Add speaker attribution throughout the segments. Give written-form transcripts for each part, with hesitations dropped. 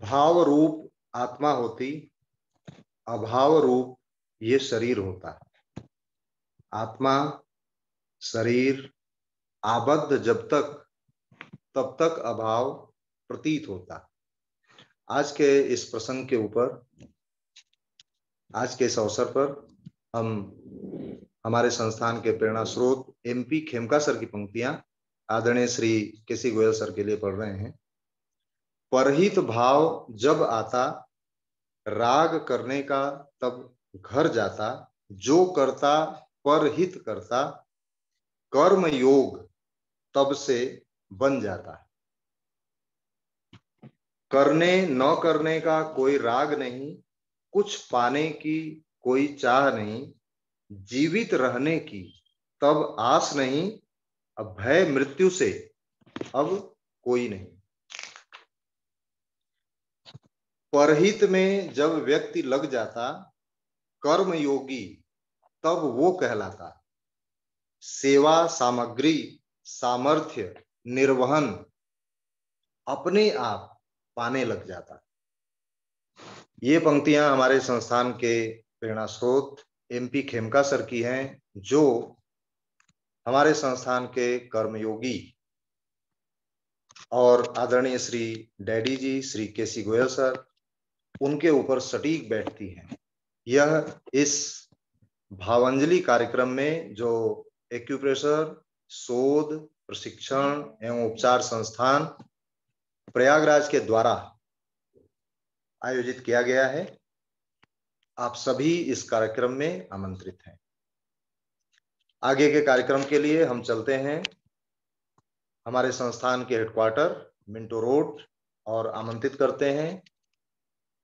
Speaker 1: भाव रूप आत्मा होती, अभाव रूप ये शरीर होता। आत्मा शरीर आबद्ध जब तक तब तक अभाव प्रतीत होता। आज के इस प्रसंग के ऊपर, आज के इस अवसर पर हम हमारे संस्थान के प्रेरणा स्रोत MP खेमका सर की पंक्तियां आदरणीय श्री KC गोयल सर के लिए पढ़ रहे हैं। परहित भाव जब आता, राग करने का तब घर जाता, जो करता परहित करता, कर्म योग तब से बन जाता। करने न करने का कोई राग नहीं, कुछ पाने की कोई चाह नहीं, जीवित रहने की तब आस नहीं, अब भय मृत्यु से अब कोई नहीं। परहित में जब व्यक्ति लग जाता, कर्म योगी तब वो कहलाता। सेवा सामग्री सामर्थ्य निर्वहन अपने आप पाने लग जाता। ये पंक्तियां हमारे संस्थान के प्रेरणा स्रोत MP खेमका सर की हैं, जो हमारे संस्थान के कर्मयोगी और आदरणीय श्री डैडी जी श्री KC गोयल सर, उनके ऊपर सटीक बैठती हैं। यह इस भावांजलि कार्यक्रम में जो एक्यूप्रेशर शोध प्रशिक्षण एवं उपचार संस्थान प्रयागराज के द्वारा आयोजित किया गया है, आप सभी इस कार्यक्रम में आमंत्रित हैं। आगे के कार्यक्रम के लिए हम चलते हैं हमारे संस्थान के हेडक्वार्टर मिंटो रोड और आमंत्रित करते हैं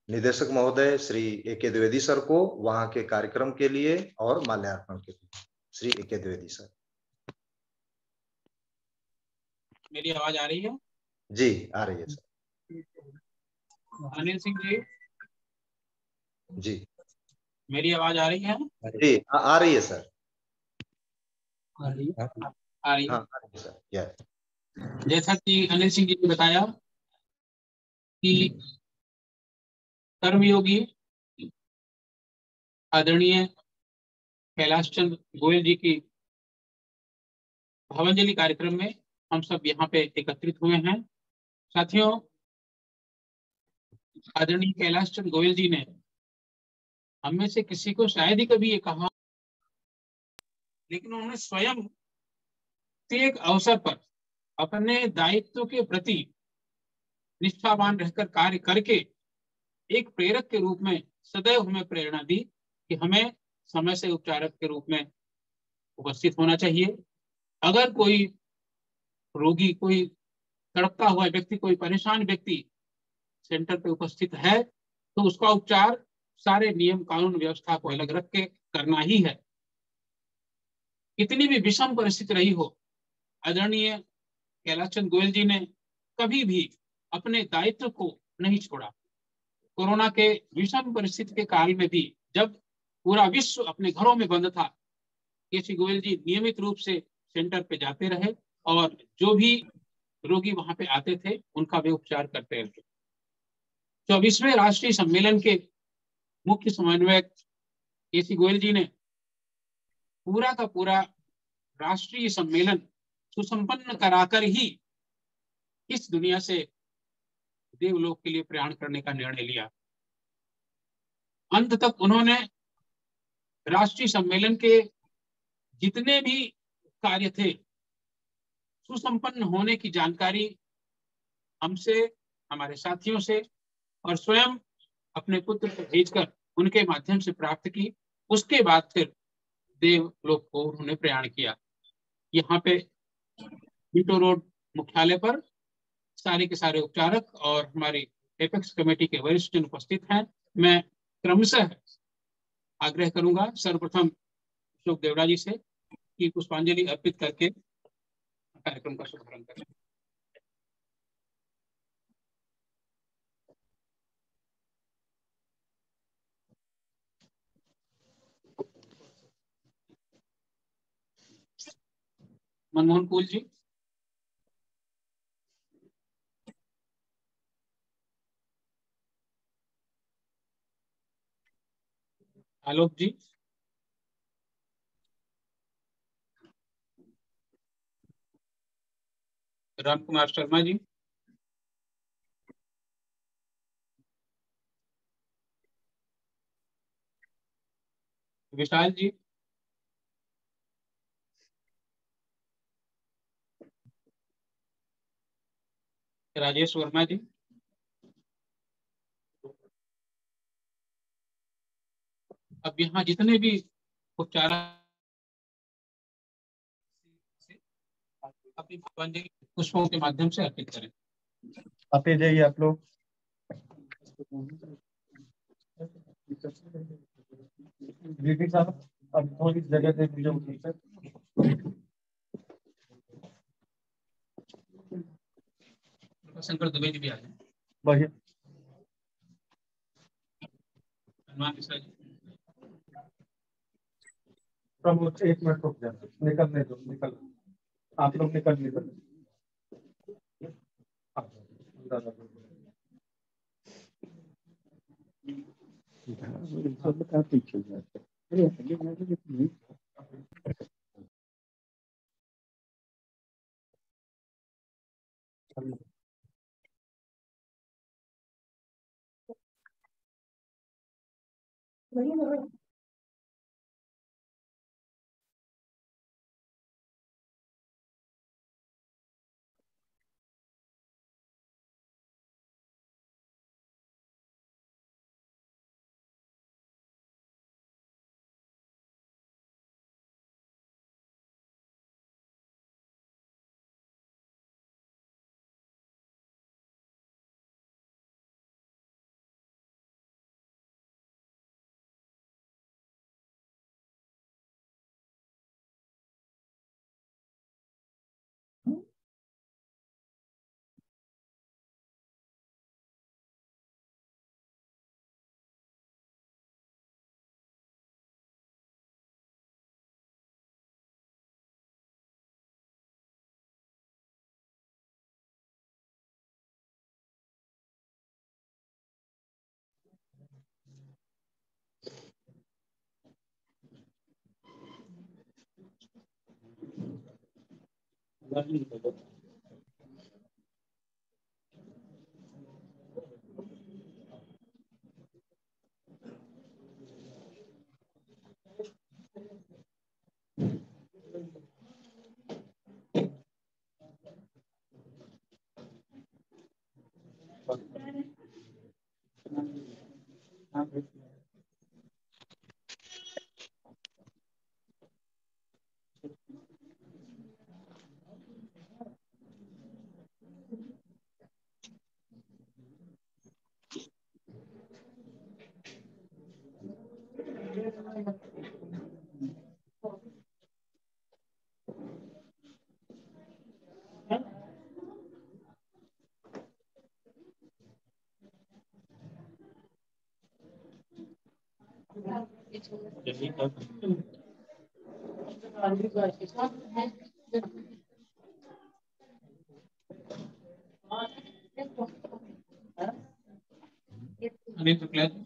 Speaker 1: निदेशक महोदय श्री AK द्विवेदी सर को वहां के कार्यक्रम के लिए और माल्यार्पण के लिए। Shri AK Dwivedi sir.
Speaker 2: मेरी आवाज आ रही है?
Speaker 1: जी आ रही है सर।
Speaker 2: अनिल सिंह जी,
Speaker 1: जी
Speaker 2: मेरी आवाज आ रही है?
Speaker 1: जी आ रही है सर।
Speaker 2: आ रही है?
Speaker 1: हाँ
Speaker 2: आ रही है
Speaker 1: सर। यस।
Speaker 2: जैसा कि अनिल सिंह जी ने बताया कि कर्मयोगी आदरणीय कैलाश चंद्र गोयल जी की भावांजलि कार्यक्रम में हम सब यहाँ पे एकत्रित हुए हैं। साथियों, आदरणीय कैलाश चंद्र गोयल जी ने हम में से किसी को शायद ही कभी ये कहा, लेकिन उन्होंने स्वयं प्रत्येक अवसर पर अपने दायित्व के प्रति निष्ठावान रहकर कार्य करके एक प्रेरक के रूप में सदैव हमें प्रेरणा दी कि हमें समय से उपचारक के रूप में उपस्थित होना चाहिए। अगर कोई रोगी, कोई तड़पता हुआ व्यक्ति, कोई परेशान व्यक्ति सेंटर पे उपस्थित है तो उसका उपचार सारे नियम कानून व्यवस्था को अलग रख के करना ही है। कितनी भी विषम परिस्थिति रही हो, आदरणीय कैलाश चंद्र गोयल जी ने कभी भी अपने दायित्व को नहीं छोड़ा। कोरोना के विषम परिस्थिति के काल में भी जब पूरा विश्व अपने घरों में बंद था, KC गोयल जी नियमित रूप से सेंटर पे जाते रहे और जो भी रोगी वहां पे आते थे उनका वे उपचार करते रहे। 24वें राष्ट्रीय सम्मेलन के मुख्य समन्वयक KC गोयल जी ने पूरा का पूरा राष्ट्रीय सम्मेलन सुसंपन्न कराकर ही इस दुनिया से देवलोक के लिए प्रयाण करने का निर्णय लिया। अंत तक उन्होंने राष्ट्रीय सम्मेलन के जितने भी कार्य थे सुसंपन्न होने की जानकारी हमसे, हमारे साथियों से और स्वयं अपने पुत्र को भेजकर उनके माध्यम से प्राप्त की। उसके बाद फिर देवलोक को उन्होंने प्रयाण किया। यहाँ पे मिंटो रोड मुख्यालय पर सारे के सारे उपचारक और हमारी एपेक्स कमेटी के वरिष्ठ उपस्थित हैं। मैं क्रमशः आग्रह करूंगा सर्वप्रथम अशोक देवड़ा जी से कि पुष्पांजलि अर्पित करके कार्यक्रम का शुभारंभ करें। मनमोहन कूल जी, आलोक जी, राम कुमार शर्मा जी, विशाल जी, राजेश वर्मा जी, अब यहाँ जितने भी उपचार अपनी भावांजलि पुष्पों के माध्यम से अर्पित करें।
Speaker 3: आते जाइए आप लोग। दीदी साहब अब थोड़ी जगह दे दीजिए।
Speaker 2: शंकर दुबे जी भी आ जाए।
Speaker 3: बढ़िया।
Speaker 2: हनुमान मिश्रा जी,
Speaker 3: प्रमोद एक मिनट रुक जाए, निकलने दो, निकल आप लोग निकल। सब काफी चल जाता है।
Speaker 2: अनिल शुक्ला जी,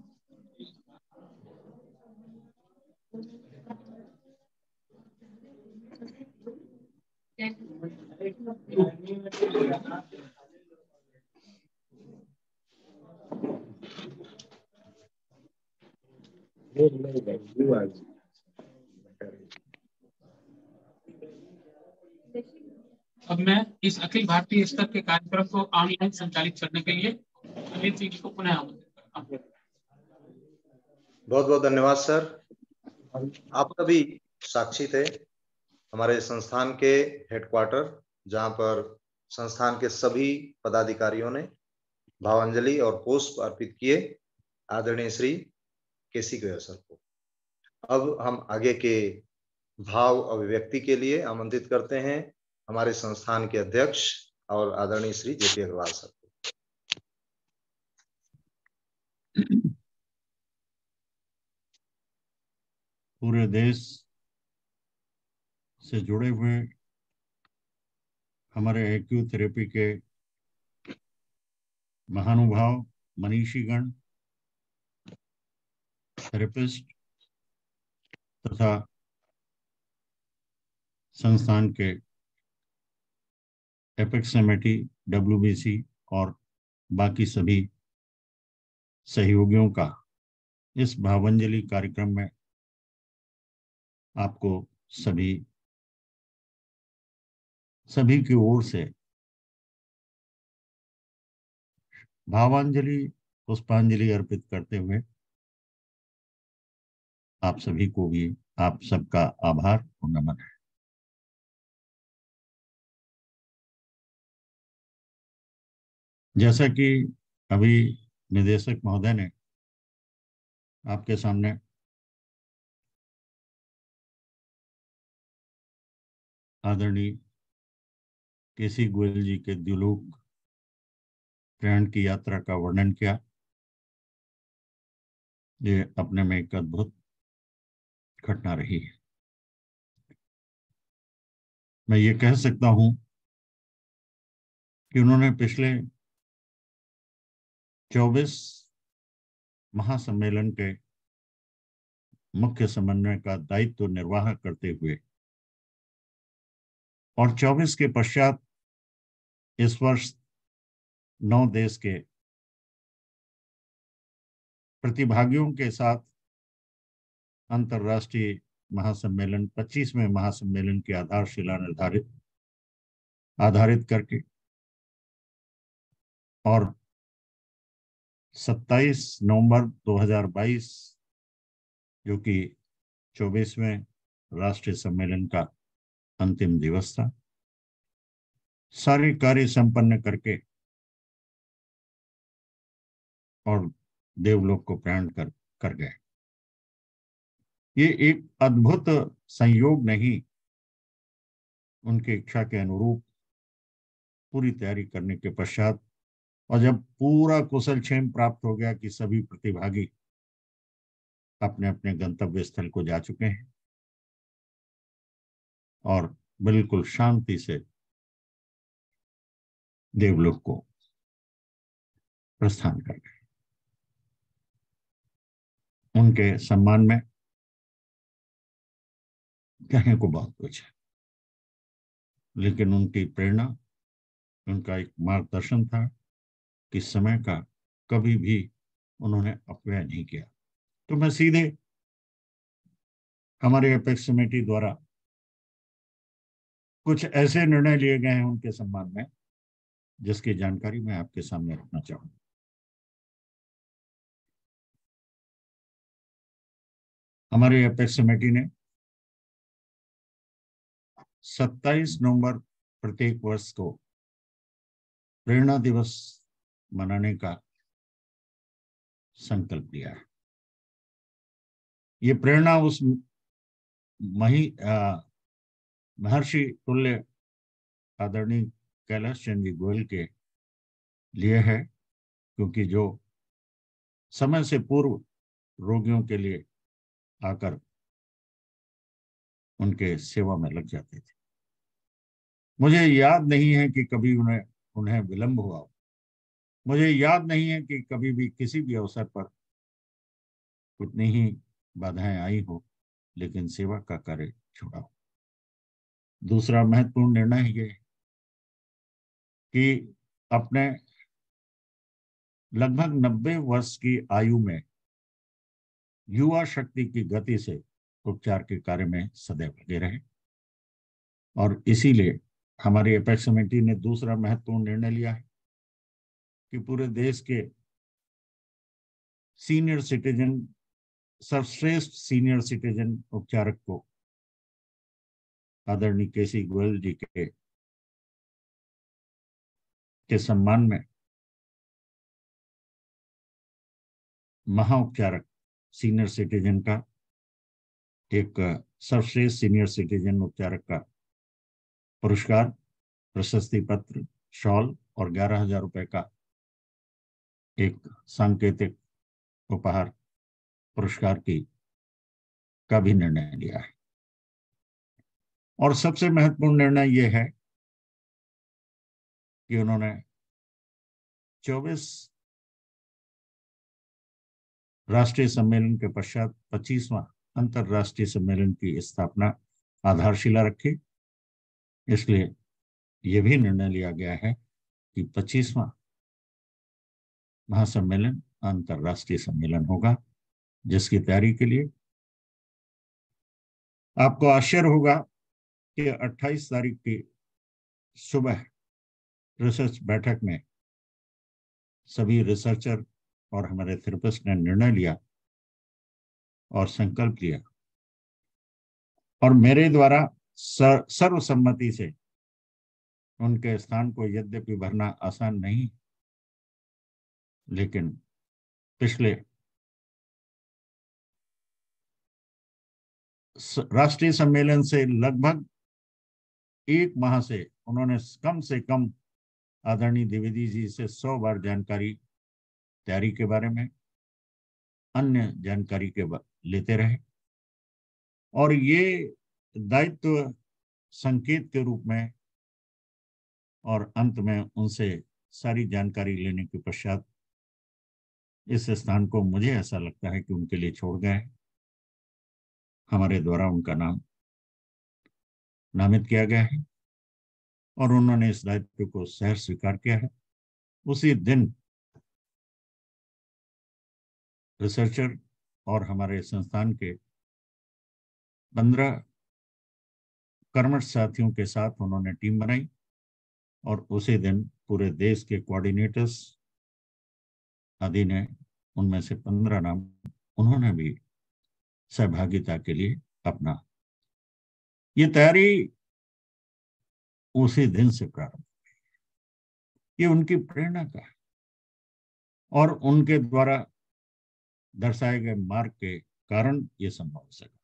Speaker 2: अब मैं इस अखिल भारतीय स्तर के कार्यक्रम को ऑनलाइन संचालित करने के लिए अमित जी को पुनः आमंत्रित करता हूं।
Speaker 1: बहुत बहुत धन्यवाद सर। आप सभी साक्षी थे हमारे संस्थान के हेडक्वार्टर, जहां पर संस्थान के सभी पदाधिकारियों ने भावांजलि और पुष्प अर्पित किए आदरणीय श्री केसी गोयल सर को। अब हम आगे के भाव अभिव्यक्ति के लिए आमंत्रित करते हैं हमारे संस्थान के अध्यक्ष और आदरणीय श्री जेपी अग्रवाल सर को।
Speaker 4: पूरे देश से जुड़े हुए हमारे एक्यूथेरेपी के महानुभाव, मनीषीगण, थेरेपिस्ट तथा संस्थान के एपेक्स कमेटी, WBC और बाकी सभी सहयोगियों का इस भावांजलि कार्यक्रम में आपको सभी की ओर से भावांजलि, पुष्पांजलि अर्पित करते हुए आप सभी को भी आप सबका आभार और नमन है। जैसा कि अभी निदेशक महोदय ने आपके सामने आदरणीय केसी गोयल जी के द्युलोक प्रयाण की यात्रा का वर्णन किया, ये अपने में एक अद्भुत घटना रही है। मैं ये कह सकता हूं कि उन्होंने पिछले 24 महासम्मेलन के मुख्य समन्वय का दायित्व निर्वाह करते हुए और 24 के पश्चात इस वर्ष 9 देश के प्रतिभागियों के साथ अंतर्राष्ट्रीय महासम्मेलन 25वें महासम्मेलन की आधारशिला आधारित करके और 27 नवंबर 2022 जो कि 24वें राष्ट्रीय सम्मेलन का अंतिम दिवस था, सारे कार्य संपन्न करके और देवलोक को प्रयाण कर गए। ये एक अद्भुत संयोग नहीं, उनकी इच्छा के अनुरूप पूरी तैयारी करने के पश्चात और जब पूरा कुशल क्षेम प्राप्त हो गया कि सभी प्रतिभागी अपने अपने गंतव्य स्थल को जा चुके हैं और बिल्कुल शांति से देवलोक को प्रस्थान कर गए। उनके सम्मान में कहने को बहुत कुछ है, लेकिन उनकी प्रेरणा, उनका एक मार्गदर्शन था कि समय का कभी भी उन्होंने अपव्यय नहीं किया। तो मैं सीधे हमारे एपेक्स कमेटी द्वारा कुछ ऐसे निर्णय लिए गए हैं उनके सम्मान में जिसकी जानकारी मैं आपके सामने रखना चाहूंगा। हमारे एपेक्स कमेटी ने 27 नवंबर प्रत्येक वर्ष को प्रेरणा दिवस मनाने का संकल्प लिया है। ये प्रेरणा उस महर्षि तुल्य आदरणीय कैलाश चंद्र जी गोयल के लिए है, क्योंकि जो समय से पूर्व रोगियों के लिए आकर उनके सेवा में लग जाते थे। मुझे याद नहीं है कि कभी उन्हें विलंब हुआ हो। मुझे याद नहीं है कि कभी भी किसी भी अवसर पर कितनी ही बाधाएं आई हो, लेकिन सेवा का कार्य छोड़ा हो। दूसरा महत्वपूर्ण निर्णय ये कि अपने लगभग 90 वर्ष की आयु में युवा शक्ति की गति से उपचार के कार्य में सदैव लगे रहे। और इसीलिए हमारी एपेक्स कमेटी ने दूसरा महत्वपूर्ण निर्णय लिया है कि पूरे देश के सीनियर सिटीजन, सर्वश्रेष्ठ सीनियर सिटीजन उपचारक को आदरणीय केसी गोयल जी के सम्मान में महाउपचारक सीनियर सिटीजन का एक सर्वश्रेष्ठ सीनियर सिटीजन उपचारक का पुरस्कार, प्रशस्ति पत्र, शॉल और 11,000 रुपए का एक सांकेतिक उपहार पुरस्कार का भी निर्णय लिया है। और सबसे महत्वपूर्ण निर्णय यह है कि उन्होंने 24 राष्ट्रीय सम्मेलन के पश्चात 25वां अंतरराष्ट्रीय सम्मेलन की स्थापना आधारशिला रखी। इसलिए यह भी निर्णय लिया गया है कि 25वां महासम्मेलन अंतरराष्ट्रीय सम्मेलन होगा, जिसकी तैयारी के लिए आपको आश्चर्य होगा कि 28 तारीख की सुबह रिसर्च बैठक में सभी रिसर्चर और हमारे थेरेपिस्ट ने निर्णय लिया और संकल्प लिया, और मेरे द्वारा सर्वसम्मति से उनके स्थान को यद्यपि भरना आसान नहीं, लेकिन पिछले राष्ट्रीय सम्मेलन से लगभग एक माह से उन्होंने कम से कम आदरणीय द्विवेदी जी से 100 बार जानकारी तैयारी के बारे में, अन्य जानकारी के लेते रहे, और ये दायित्व संकेत के रूप में और अंत में उनसे सारी जानकारी लेने के पश्चात इस स्थान को मुझे ऐसा लगता है कि उनके लिए छोड़ गए हैं। हमारे द्वारा उनका नाम नामित किया गया है और उन्होंने इस दायित्व को सहर्ष स्वीकार किया है। उसी दिन रिसर्चर और हमारे संस्थान के 15 कर्मठ साथियों के साथ उन्होंने टीम बनाई और उसी दिन पूरे देश के कोऑर्डिनेटर्स आदि ने, उनमें से 15 नाम उन्होंने भी सहभागिता के लिए अपना। ये तैयारी उसी दिन से प्रारंभ हुई। ये उनकी प्रेरणा का है और उनके द्वारा दर्शाए गए मार्ग के कारण ये संभव हो सका।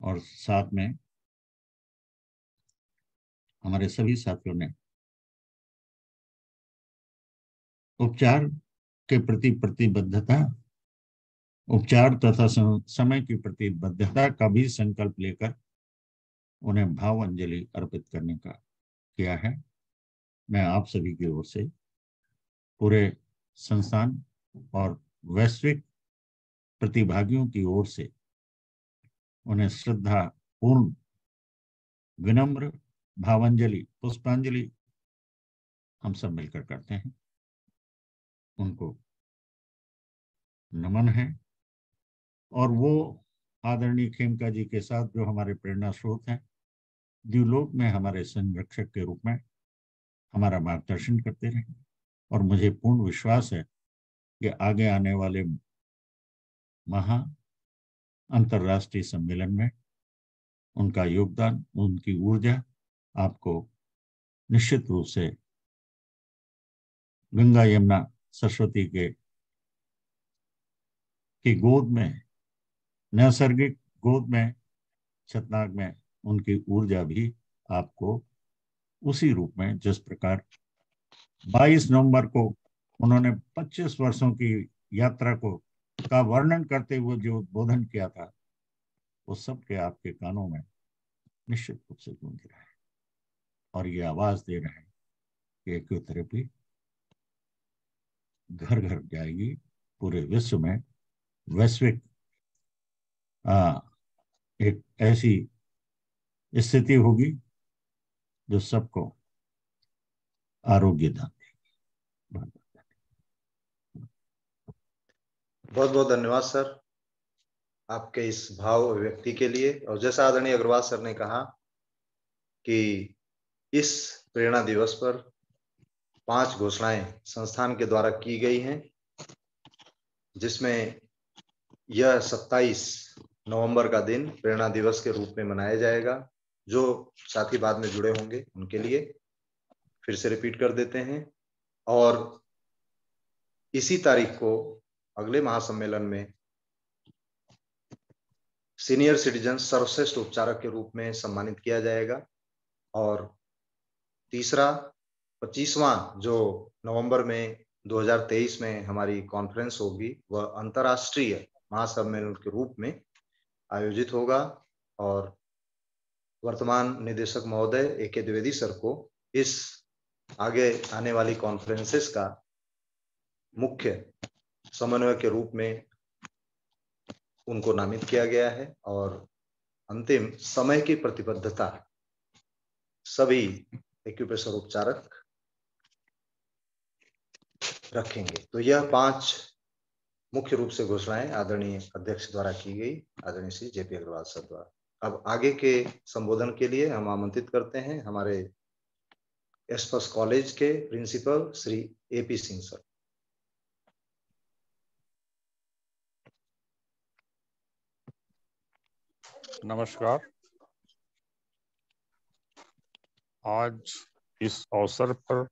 Speaker 4: और साथ में हमारे सभी साथियों ने उपचार के प्रति प्रतिबद्धता, उपचार तथा समय की प्रतिबद्धता का भी संकल्प लेकर उन्हें भावांजलि अर्पित करने का किया है। मैं आप सभी की ओर से, पूरे संस्थान और वैश्विक प्रतिभागियों की ओर से उन्हें श्रद्धा पूर्ण विनम्र भावांजलि, पुष्पांजलि हम सब मिलकर करते हैं। उनको नमन है और वो आदरणीय खेमका जी के साथ जो हमारे प्रेरणा स्रोत हैं, द्युलोक में हमारे संरक्षक के रूप में हमारा मार्गदर्शन करते रहे, और मुझे पूर्ण विश्वास है कि आगे आने वाले महा अंतरराष्ट्रीय सम्मेलन में उनका योगदान, उनकी ऊर्जा आपको निश्चित रूप से गंगा यमुना सरस्वती की गोद में, नैसर्गिक गोद में, छतनाग में उनकी ऊर्जा भी आपको उसी रूप में, जिस प्रकार 22 नवंबर को उन्होंने 25 वर्षों की यात्रा का वर्णन करते हुए जो उद्बोधन किया था, वो सब के आपके कानों में निश्चित रूप से गूंज रहा है और ये आवाज दे रहे हैं कि एक्योथेरेपी घर घर जाएगी, पूरे विश्व में वैश्विक एक ऐसी स्थिति होगी जो सबको आरोग्य दान देगी।
Speaker 1: बहुत बहुत धन्यवाद सर आपके इस भाव अभिव्यक्ति के लिए। और जैसा आदरणीय अग्रवाल सर ने कहा कि इस प्रेरणा दिवस पर 5 घोषणाएं संस्थान के द्वारा की गई हैं, जिसमें यह 27 नवंबर का दिन प्रेरणा दिवस के रूप में मनाया जाएगा। जो साथी बाद में जुड़े होंगे उनके लिए फिर से रिपीट कर देते हैं। और इसी तारीख को अगले महासम्मेलन में सीनियर सिटीजन सर्वश्रेष्ठ उपचारक के रूप में सम्मानित किया जाएगा। और तीसरा 25वां जो नवंबर में 2023 में हमारी कॉन्फ्रेंस होगी, वह अंतर्राष्ट्रीय महासम्मेलन के रूप में आयोजित होगा। और वर्तमान निदेशक महोदय AK द्विवेदी सर को इस आगे आने वाली कॉन्फ्रेंसेस का मुख्य समन्वय के रूप में उनको नामित किया गया है और अंतिम समय की प्रतिबद्धता सभी एक्यूप्रेशर उपचारक रखेंगे। तो यह 5 मुख्य रूप से घोषणाएं आदरणीय अध्यक्ष द्वारा की गई, आदरणीय श्री जेपी अग्रवाल सर द्वारा। अब आगे के संबोधन के लिए हम आमंत्रित करते हैं हमारे एस्पस कॉलेज के principal Shri AP Singh sir.
Speaker 5: नमस्कार। आज इस अवसर पर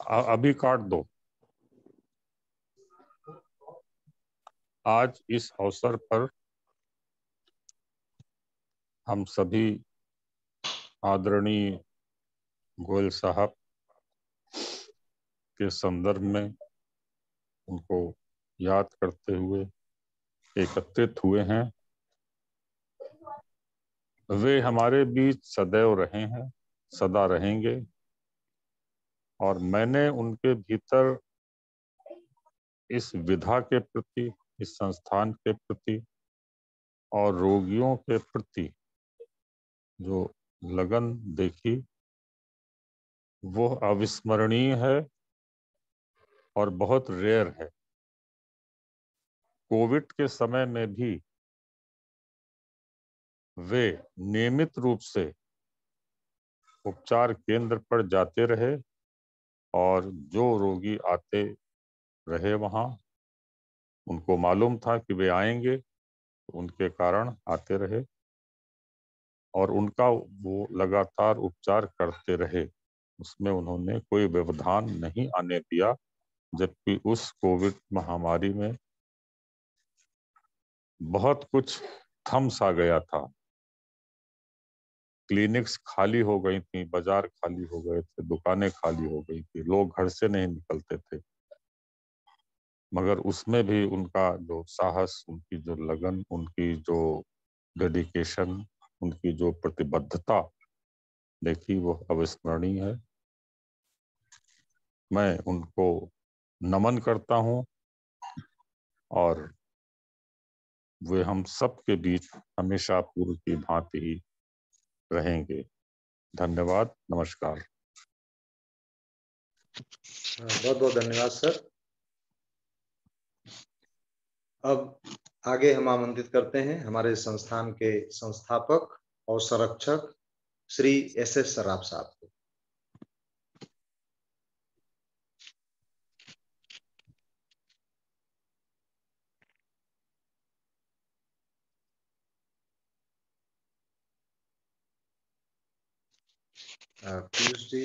Speaker 5: अभी काट दो। आज इस अवसर पर हम सभी आदरणीय गोयल साहब के संदर्भ में उनको याद करते हुए एकत्रित हुए हैं। वे हमारे बीच सदैव रहे हैं, सदा रहेंगे, और मैंने उनके भीतर इस विधा के प्रति, इस संस्थान के प्रति और रोगियों के प्रति जो लगन देखी वो अविस्मरणीय है और बहुत रेयर है। कोविड के समय में भी वे नियमित रूप से उपचार केंद्र पर जाते रहे और जो रोगी आते रहे वहां उनको मालूम था कि वे आएंगे, तो उनके कारण आते रहे और उनका वो लगातार उपचार करते रहे। उसमें उन्होंने कोई व्यवधान नहीं आने दिया, जबकि उस कोविड महामारी में बहुत कुछ थम सा गया था। क्लिनिक्स खाली हो गई थी, बाजार खाली हो गए थे, दुकानें खाली हो गई थी, लोग घर से नहीं निकलते थे, मगर उसमें भी उनका जो साहस, उनकी जो लगन, उनकी जो डेडिकेशन, उनकी जो प्रतिबद्धता देखी वो अविस्मरणीय है। मैं उनको नमन करता हूं और वे हम सब के बीच हमेशा पूर्व की भांति ही रहेंगे। धन्यवाद, नमस्कार।
Speaker 1: बहुत बहुत धन्यवाद सर। अब आगे हम आमंत्रित करते हैं हमारे संस्थान के संस्थापक और संरक्षक श्री एस.एस. सराफ साहब को। पीयूष जी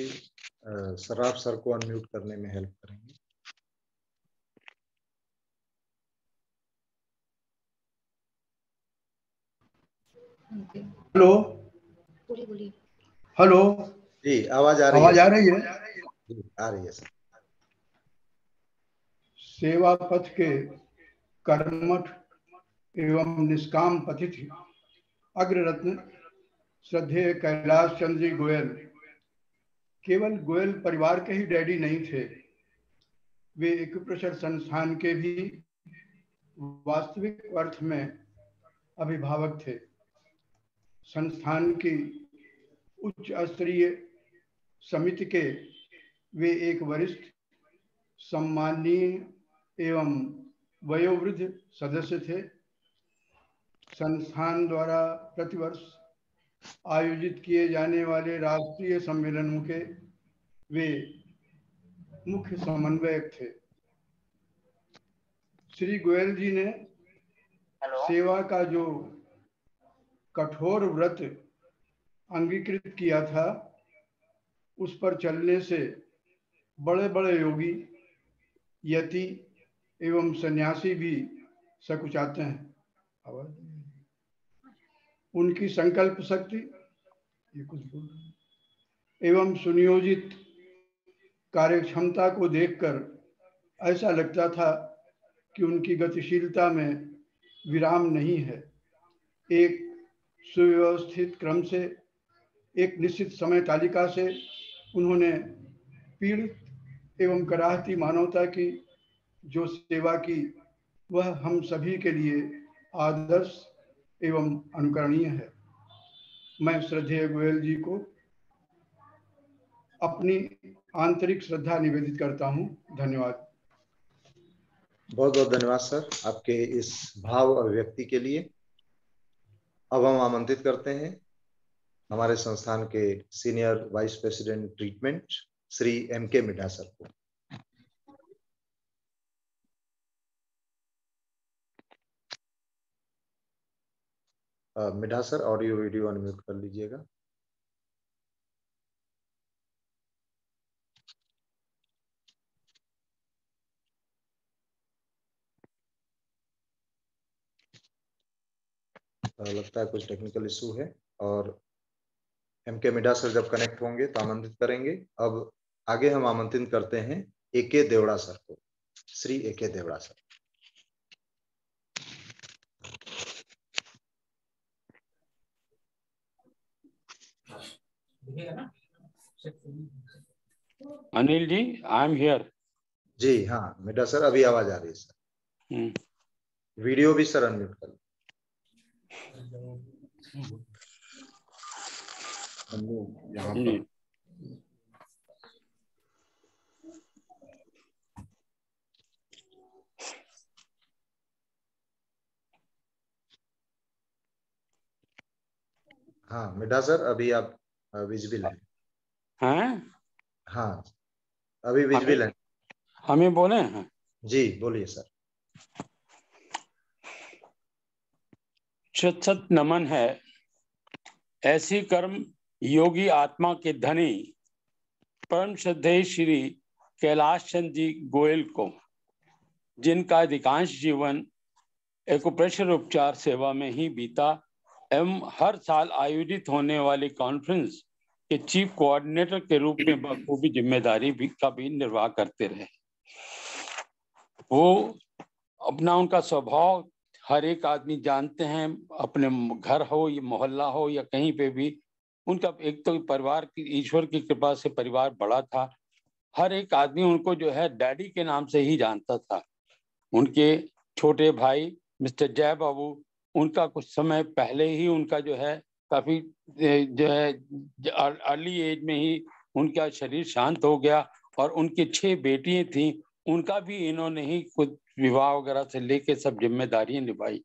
Speaker 1: सराफ सर को अनम्यूट करने में हेल्प करेंगे।
Speaker 3: हेलो हेलो
Speaker 1: जी, आवाज आ रही है?
Speaker 3: आवाज आ रही है?
Speaker 1: आ रही है सर।
Speaker 3: सेवा पथ के कर्मठ एवं निष्काम पथित अग्ररत्न श्रद्धेय कैलाश चंद्र जी गोयल केवल गोयल परिवार के ही डैडी नहीं थे, वे एक्यूप्रेशर संस्थान के भी वास्तविक अर्थ में अभिभावक थे। संस्थान की उच्च स्तरीय समिति के वे एक वरिष्ठ, सम्माननीय एवं वयोवृद्ध सदस्य थे। संस्थान द्वारा प्रतिवर्ष आयोजित किए जाने वाले राष्ट्रीय सम्मेलनों के वे मुख्य समन्वयक थे। श्री गोयल जी ने सेवा का जो कठोर व्रत अंगीकृत किया था, उस पर चलने से बड़े बड़े योगी, यति एवं सन्यासी भी सकुचाते हैं। उनकी संकल्प शक्ति एवं सुनियोजित कार्यक्षमता को देखकर ऐसा लगता था कि उनकी गतिशीलता में विराम नहीं है। एक सुव्यवस्थित क्रम से, एक निश्चित समय तालिका से उन्होंने पीड़ित एवं कराहती मानवता की जो सेवा की, वह हम सभी के लिए आदर्श एवं अनुकरणीय है। मैं श्रद्धेय गोयल जी को अपनी आंतरिक श्रद्धा निवेदित करता हूं। धन्यवाद।
Speaker 1: बहुत बहुत धन्यवाद सर आपके इस भाव अभिव्यक्ति के लिए। अब हम आमंत्रित करते हैं हमारे संस्थान के senior vice president treatment Shri M.K. Middha sir को। Middha sir audio video unmute कर लीजिएगा। लगता है कुछ टेक्निकल इशू है और M.K. मिड्ढा सर जब कनेक्ट होंगे तो आमंत्रित करेंगे। अब आगे हम आमंत्रित करते हैं A.K. देवड़ा सर को, Shri A.K. Deora sir.
Speaker 6: Anil ji, I am here.
Speaker 1: जी हाँ मिड्ढा सर, अभी आवाज आ रही है सर। वीडियो भी सर अनम्यूट कर लो।
Speaker 4: यहाँ पर
Speaker 1: हाँ मिड्ढा सर अभी आप विजिबल हैं।
Speaker 6: हैं?
Speaker 1: हाँ अभी विजिबल हैं।
Speaker 6: हमें बोले हैं?
Speaker 1: जी बोलिए सर।
Speaker 6: शत नमन है ऐसी कर्म योगी आत्मा के धनी परम श्रद्धेय श्री कैलाश चंद जी गोयल को, जिनका अधिकांश जीवन एक्यूप्रेशर उपचार सेवा में ही बीता एवं हर साल आयोजित होने वाली कॉन्फ्रेंस के चीफ कोऑर्डिनेटर के रूप में बखूबी जिम्मेदारी का भी निर्वाह करते रहे। वो अपना उनका स्वभाव हर एक आदमी जानते हैं, अपने घर हो या मोहल्ला हो या कहीं पे भी उनका एक तो परिवार की, ईश्वर की कृपा से परिवार बड़ा था। हर एक आदमी उनको जो है डैडी के नाम से ही जानता था। उनके छोटे भाई मिस्टर जय बाबू, उनका कुछ समय पहले ही उनका जो है काफी जो है अर्ली एज में ही उनका शरीर शांत हो गया और उनकी 6 बेटियां थीं, उनका भी इन्होंने ही खुद विवाह वगैरह से लेके सब जिम्मेदारियां निभाई।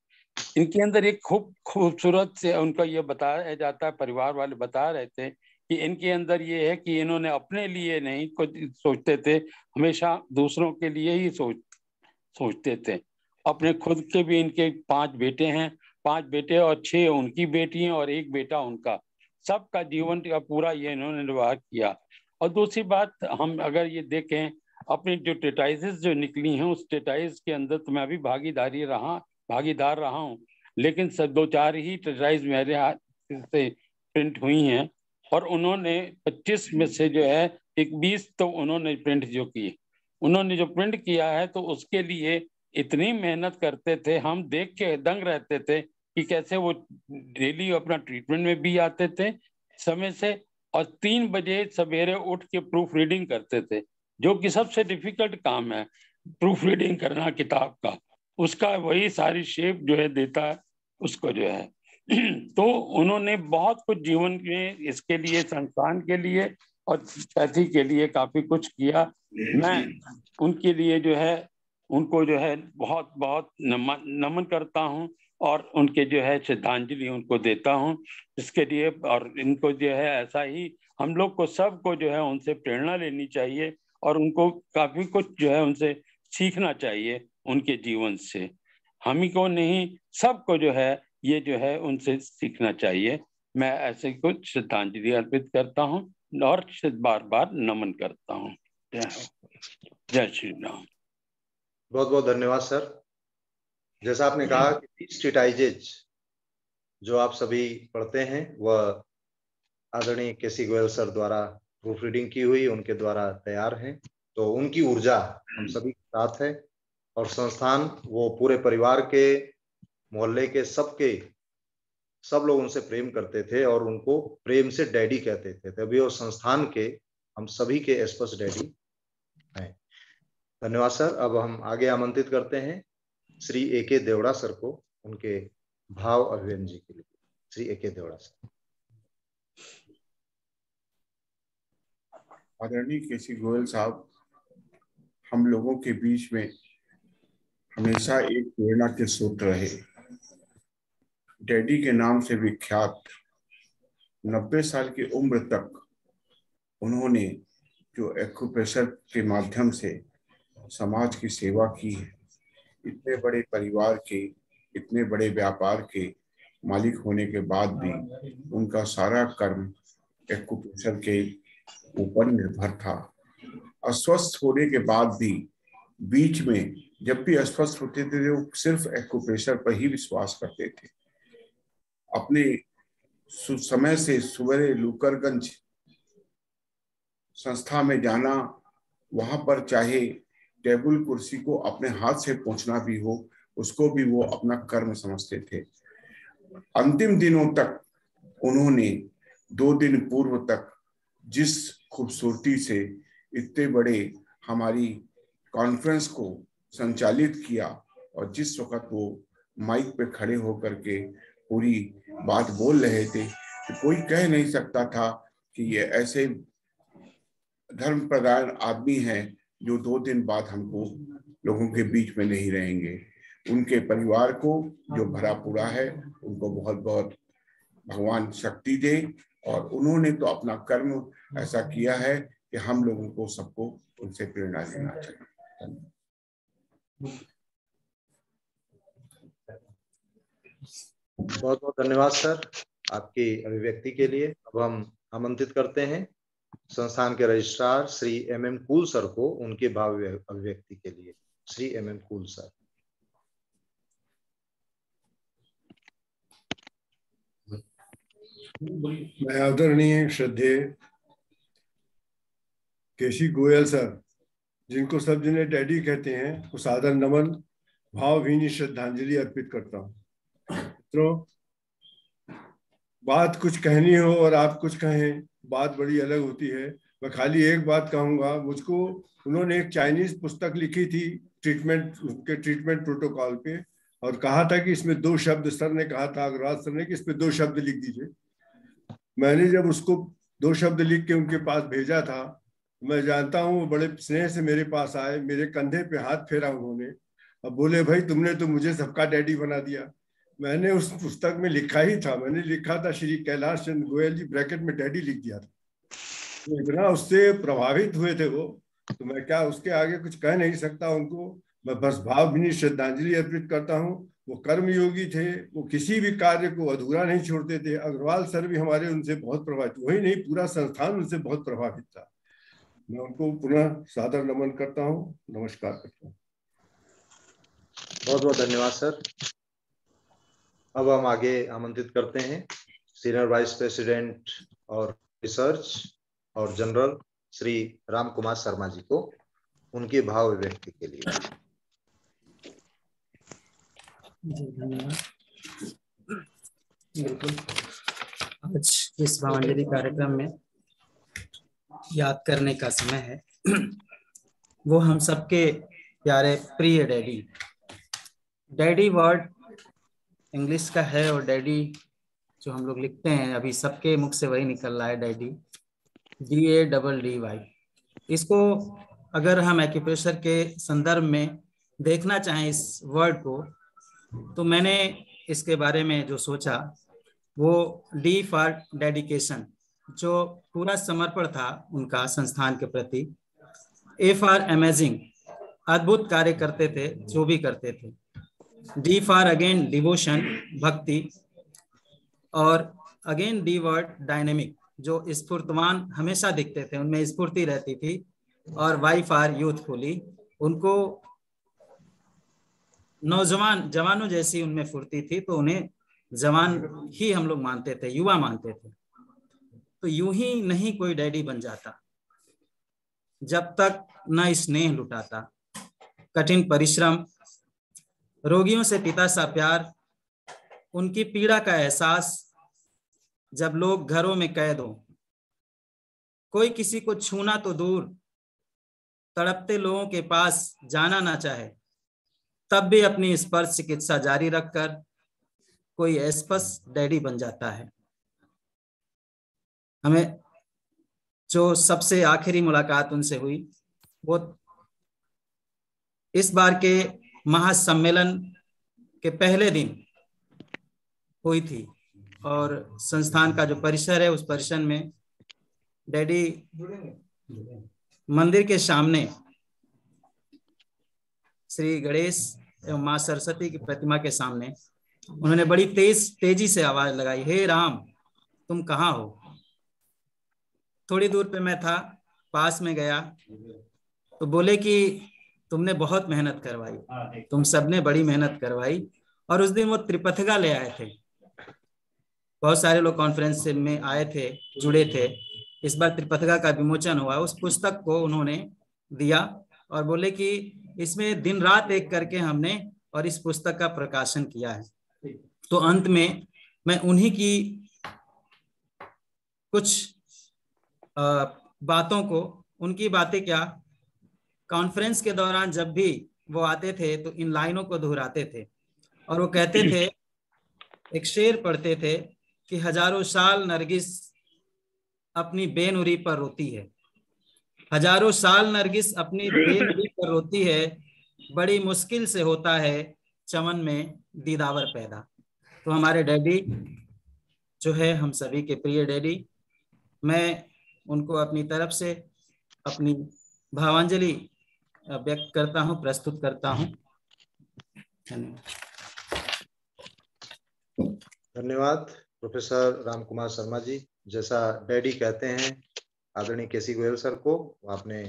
Speaker 6: इनके अंदर एक खूबसूरत से उनका ये बताया जाता है, परिवार वाले बता रहे थे कि इनके अंदर ये है कि इन्होंने अपने लिए नहीं कुछ सोचते थे, हमेशा दूसरों के लिए ही सोचते थे। अपने खुद के भी इनके 5 बेटे हैं, 5 बेटे और 6 उनकी बेटियां और 1 बेटा उनका। सबका जीवन का पूरा ये इन्होंने निर्वाह किया। और दूसरी बात, हम अगर ये देखें अपनी जो ट्रेटाइजेस जो निकली हैं, उस ट्रेटाइज के अंदर तो मैं भी भागीदार रहा हूँ, लेकिन सब 2-4 ही ट्रेटाइज मेरे हाथ से प्रिंट हुई हैं और उन्होंने 25 में से जो है 20 तो उन्होंने प्रिंट जो किए, उन्होंने जो प्रिंट किया है तो उसके लिए इतनी मेहनत करते थे, हम देख के दंग रहते थे कि कैसे वो डेली अपना ट्रीटमेंट में भी आते थे समय से और 3 बजे सवेरे उठ के प्रूफ रीडिंग करते थे, जो कि सबसे डिफिकल्ट काम है प्रूफ रीडिंग करना किताब का। उसका वही सारी शेप जो है देता है उसको जो है तो उन्होंने बहुत कुछ जीवन में इसके लिए, संस्थान के लिए और पैथी के लिए काफी कुछ किया। मैं उनके लिए जो है उनको जो है बहुत बहुत नमन करता हूं और उनके जो है श्रद्धांजलि उनको देता हूं इसके लिए। और इनको जो है ऐसा ही हम लोग को सबको जो है उनसे प्रेरणा लेनी चाहिए और उनको काफी कुछ जो है उनसे सीखना चाहिए उनके जीवन से। हम ही को नहीं, सबको जो है ये जो है उनसे सीखना चाहिए। मैं ऐसे कुछ श्रद्धांजलि अर्पित करता हूँ और बार बार नमन करता हूँ। जय श्री राम।
Speaker 1: बहुत बहुत धन्यवाद सर। जैसा आपने कहा कि 30 ट्रीटाइजेज जो आप सभी पढ़ते हैं वह आदरणीय केसी गोयल सर द्वारा प्रूफ रीडिंग की हुई, उनके द्वारा तैयार हैं, तो उनकी ऊर्जा हम सभी के साथ है और संस्थान वो पूरे परिवार के, मोहल्ले के, सब लोग उनसे प्रेम करते थे और उनको प्रेम से डैडी कहते थे, तभी वो संस्थान के, हम सभी के एस्पर्स डैडी हैं। धन्यवाद सर। अब हम आगे आमंत्रित करते हैं श्री ए.के. देवड़ा सर को उनके भाव अभिव्यंजन जी के लिए। श्री ए.के. देवड़ा सर।
Speaker 7: आदरणीय के.सी. गोयल साहब हम लोगों के बीच में हमेशा एक प्रेरणा के स्रोत रहे। डैडी के नाम से विख्यात 90 साल की उम्र तक उन्होंने जो एक्यूप्रेशर के माध्यम से समाज की सेवा की है, इतने बड़े परिवार के, इतने बड़े व्यापार के मालिक होने के बाद भी उनका सारा कर्म एक्यूप्रेशर के ऊपर निर्भर था। अस्वस्थ होने के बाद भी बीच में जब भी अस्वस्थ होते थे वो सिर्फ एक्यूप्रेशर पर ही विश्वास करते थे। अपने समय से सवेरे लूकरगंज संस्था में जाना, वहां पर चाहे टेबल कुर्सी को अपने हाथ से पहुंचना भी हो, उसको भी वो अपना कर्म समझते थे। अंतिम दिनों तक उन्होंने 2 दिन पूर्व तक जिस खूबसूरती से इतने बड़े हमारी कॉन्फ्रेंस को संचालित किया और जिस वक्त वो माइक पे खड़े होकर के पूरी बात बोल रहे थे तो कोई कह नहीं सकता था कि ये ऐसे धर्म प्रधान आदमी हैं जो 2 दिन बाद हमको लोगों के बीच में नहीं रहेंगे। उनके परिवार को जो भरा पूरा है उनको बहुत बहुत भगवान शक्ति दे। और उन्होंने तो अपना कर्म ऐसा किया है कि हम लोगों को सबको उनसे प्रेरणा लेना चाहिए।
Speaker 1: बहुत बहुत धन्यवाद सर आपकी अभिव्यक्ति के लिए। अब हम आमंत्रित करते हैं संस्थान के registrar Shri mm. Cool sir को उनके भाव अभिव्यक्ति के लिए। श्री एम.एम. Cool sir.
Speaker 8: मैं आदरणीय श्रद्धेय के.सी. गोयल सर, जिनको सब जने डैडी कहते हैं, को सादर नमन, भावभीनी श्रद्धांजलि अर्पित करता हूँ। मित्रों, बात कुछ कहनी हो और आप कुछ कहें, बात बड़ी अलग होती है। मैं खाली एक बात कहूँगा। मुझको उन्होंने एक चाइनीज पुस्तक लिखी थी ट्रीटमेंट प्रोटोकॉल पे, और कहा था कि इसमें 2 शब्द, सर ने कहा था, अग्रवाल सर ने, कि इसमें 2 शब्द लिख दीजिए। मैंने जब उसको 2 शब्द लिख के उनके पास भेजा था, मैं जानता हूँ वो बड़े स्नेह से मेरे पास आए, मेरे कंधे पे हाथ फेरा उन्होंने, अब बोले, भाई तुमने तो मुझे सबका डैडी बना दिया। मैंने उस पुस्तक में लिखा ही था, मैंने लिखा था श्री कैलाश चंद्र गोयल जी, ब्रैकेट में डैडी लिख दिया था। तो इतना उससे प्रभावित हुए थे वो, तो मैं क्या उसके आगे कुछ कह नहीं सकता उनको। मैं बस भावभीनी श्रद्धांजलि अर्पित करता हूँ। वो कर्मयोगी थे, वो किसी भी कार्य को अधूरा नहीं छोड़ते थे। अग्रवाल सर भी हमारे उनसे बहुत प्रभावित, वही नहीं पूरा संस्थान उनसे बहुत प्रभावित था। मैं उनको पुनः सादर नमन करता हूँ, नमस्कार करता हूँ।
Speaker 1: बहुत बहुत धन्यवाद सर। अब हम आगे आमंत्रित करते हैं सीनियर वाइस प्रेसिडेंट और रिसर्च और जनरल श्री राम कुमार शर्मा जी को उनके भाव अभिव्यक्ति के लिए।
Speaker 9: धन्यवाद। बिल्कुल, आज इस भावांजलि कार्यक्रम में याद करने का समय है वो हम सबके प्यारे प्रिय डैडी। डैडी वर्ड इंग्लिश का है और डैडी जो हम लोग लिखते हैं, अभी सबके मुख से वही निकल रहा है, डैडी, DADDY। इसको अगर हम एक्यूप्रेशर के संदर्भ में देखना चाहें इस वर्ड को, तो मैंने इसके बारे में जो सोचा वो D फॉर डेडिकेशन, जो पूरा समर्पण था उनका संस्थान के प्रति। A फॉर अमेजिंग, अद्भुत कार्य करते थे जो भी करते थे। D फॉर अगेन डिवोशन, भक्ति। और अगेन D वर्ड डायनेमिक, जो स्फूर्तवान हमेशा दिखते थे, उनमें स्फूर्ति रहती थी। और Y फॉर यूथफुली, उनको जवानों जैसी उनमें फुर्ती थी, तो उन्हें जवान ही हम लोग मानते थे, युवा मानते थे। तो यूं ही नहीं कोई डैडी बन जाता जब तक न स्नेह लुटाता। कठिन परिश्रम, रोगियों से पिता सा प्यार, उनकी पीड़ा का एहसास जब लोग घरों में कैद हो, कोई किसी को छूना तो दूर, तड़पते लोगों के पास जाना ना चाहे, तब भी अपनी स्पर्श चिकित्सा जारी रखकर कोई एस्पस डैडी बन जाता है। हमें जो सबसे आखिरी मुलाकात उनसे हुई वो इस बार के महासम्मेलन के पहले दिन हुई थी, और संस्थान का जो परिसर है उस परिसर में डैडी मंदिर के सामने श्री गणेश एवं मां सरस्वती की प्रतिमा के सामने उन्होंने बड़ी तेजी से आवाज लगाई, हे राम तुम कहाँ हो। थोड़ी दूर पे मैं था, पास में गया तो बोले कि तुमने बहुत मेहनत करवाई, तुम सबने बड़ी मेहनत करवाई। और उस दिन वो त्रिपथगा ले आए थे, बहुत सारे लोग कॉन्फ्रेंस में आए थे, जुड़े थे। इस बार त्रिपथगा का विमोचन हुआ, उस पुस्तक को उन्होंने दिया और बोले कि इसमें दिन रात एक करके हमने और इस पुस्तक का प्रकाशन किया है। तो अंत में मैं उन्हीं की कुछ बातों को, उनकी बातें क्या, कॉन्फ्रेंस के दौरान जब भी वो आते थे तो इन लाइनों को दोहराते थे और वो कहते थे, एक शेर पढ़ते थे कि हजारों साल नरगिस अपनी बेनुरी पर रोती है, हजारों साल नरगिस अपनी बेनुरी पर रोती है, बड़ी मुश्किल से होता है चमन में दीदावर पैदा। तो हमारे डैडी जो है, हम सभी के प्रिय डैडी, मैं उनको अपनी तरफ से अपनी भावांजलि व्यक्त करता हूं, प्रस्तुत करता हूं।
Speaker 1: धन्यवाद प्रोफेसर राम कुमार शर्मा जी। जैसा डैडी कहते हैं आदरणीय केसी गोयल सर को, आपने